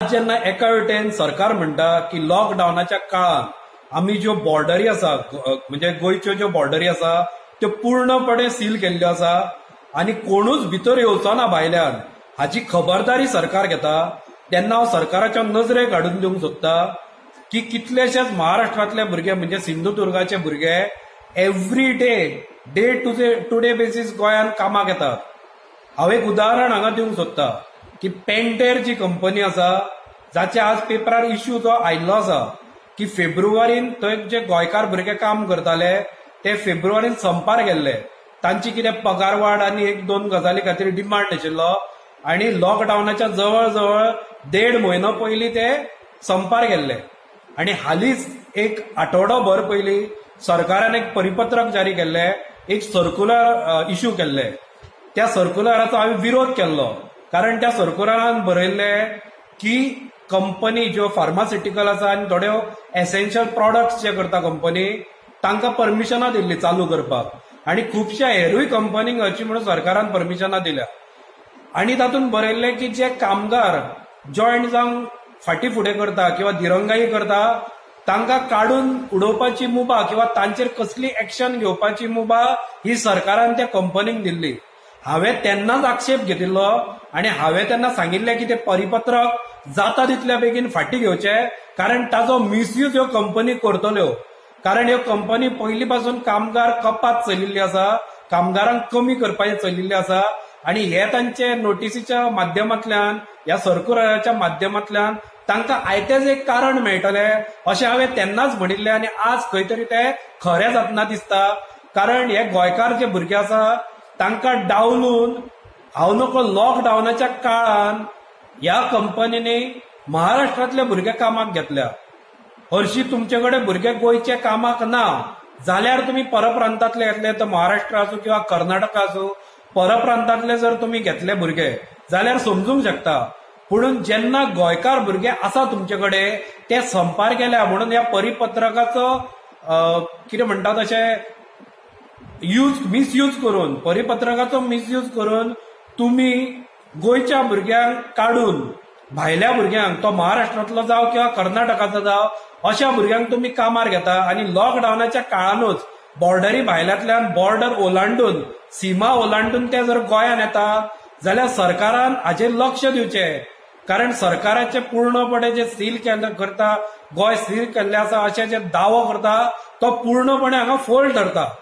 जेन्ना एका वटेन सरकार म्हणटा की लॉकडावनाच्या काळात आमी ज्यो बॉर्डरी आसा म्हणजे गोंयच्यो ज्यो बॉर्डरी आसा त्यो पूर्णपणे सील केल्ल्यो आसा आनी कोणूच भितर येवचो ना भायल्यान हाची खबरदारी सरकार घेता, तेन्ना हांव सरकाराच्या नजरेक हाडून दिवंक सोदता की कितलेशेच महाराष्ट्रांतले भुरगे म्हणजे सिंधुदुर्गाचे भुरगे every day to day basis गोंयांत कामाक येतात. हांव एक उदाहरण हांगा दिवंक सोदता की पेंटेर जी कंपनी आसा जाचे आज पेपरार इश्यू जो आयिल्लो आसा की फेब्रुवारीन थंय जे गोंयकार भुरगे काम करताले ते फेब्रुवारीन संपार गेल्ले, तांची कितें पगार वाड आनी एक दोन गजाली खातीर डिमांड आशिल्लो आनी लॉकडावनाच्या जवळ जवळ 1.5 म्हयनो पयलीं ते संपार गेल्ले. आनी हालींच एक आठवडोभर पयलीं सरकारान एक परिपत्रक जारी केल्ले, एक सर्क्युलर इश्यू केल्ले. त्या सर्क्युलराचो हांवें विरोध केल्लो कारण त्या सर्क्युलरान बरयल्ले की कंपनी ज्यो फार्मास्युटिकल आसा आनी थोड्यो एसेन्शियल प्रॉडक्ट्स जे करता कंपनी तांकां परमिशनां दिल्ली चालू करपाक आनी खुबश्या हेरूय कंपनींक हरची म्हणून सरकारान परमिशनां दिल्या. आनी तातूंत बरयल्लें की जे कामगार जॉयंट जावन फाटी फुडें करता किंवा दिरंगाई करता तांकां काडून उडोवपाची मुभा किंवा तांचेर कसली एक्शन घेवपाची मुभा ही सरकारान त्या कंपनीक दिल्ली. हांवें तेन्नाच आक्षेप घेतिल्लो आनी हांवें तेन्ना सांगिल्लें की तें परिपत्रक जाता तितल्या बेगीन फाटीं घेवचें कारण ताजो मिसयूज ह्यो कंपनी करतल्यो. कारण ह्यो कंपनी पयलीं पासून कामगार कपात चलिल्ली आसा, कामगारांक कमी करपाचें चलिल्लें आसा आनी हे तांचे नोटिसीच्या माध्यमांतल्यान ह्या सर्क्युलराच्या माध्यमांतल्यान तांकां आयतेच एक कारण मेळटलें अशें हांवें तेन्नाच म्हणिल्लें आनी आज खंय तरी तें खरें जातना दिसता. कारण हे गोंयकार जे भुरगे आसा तांकां डावलून हांव नकळो लॉकडावनाच्या काळान ह्या कंपनीनी महाराष्ट्रांतले भुरगे कामाक घेतल्या. हरशीं तुमचे कडेन भुरगे गोंयचे कामाक ना जाल्यार तुमी परप्रांतांतले घेतले, तर महाराष्ट्र आसूं किंवा कर्नाटका आसूं, परप्रांतांतले जर तुमी घेतले भुरगे जाल्यार समजूंक शकता. पुणून जेन्ना गोंयकार भुरगे आसा तुमचे कडेन ते संपार गेल्या म्हणून ह्या परिपत्रकाचो कितें म्हणटा तशें मिसयूज करून, परिपत्रकाचो मिसयूज करून तुम्ही गोंयच्या भुरग्यांक काडून भायल्या भुरग्यांक, तो महाराष्ट्रांतलो जावं किंवा कर्नाटकाचो जावं, अशा भुरग्यांक तुम्ही कामार घेता आनी लॉकडावनाच्या काळानूच बॉर्डरी भायल्यांतल्यान बॉर्डर ओलांडून, सीमा ओलांडून ते जर गोंयांत येता जाल्यार सरकारान हाचेर लक्ष दिवचें. कारण सरकाराचे पूर्णपणे जे सील करता, गोंय सील केल्लें आसा अशें जे दावो करता तो पूर्णपणे हांगा फोल ठरता.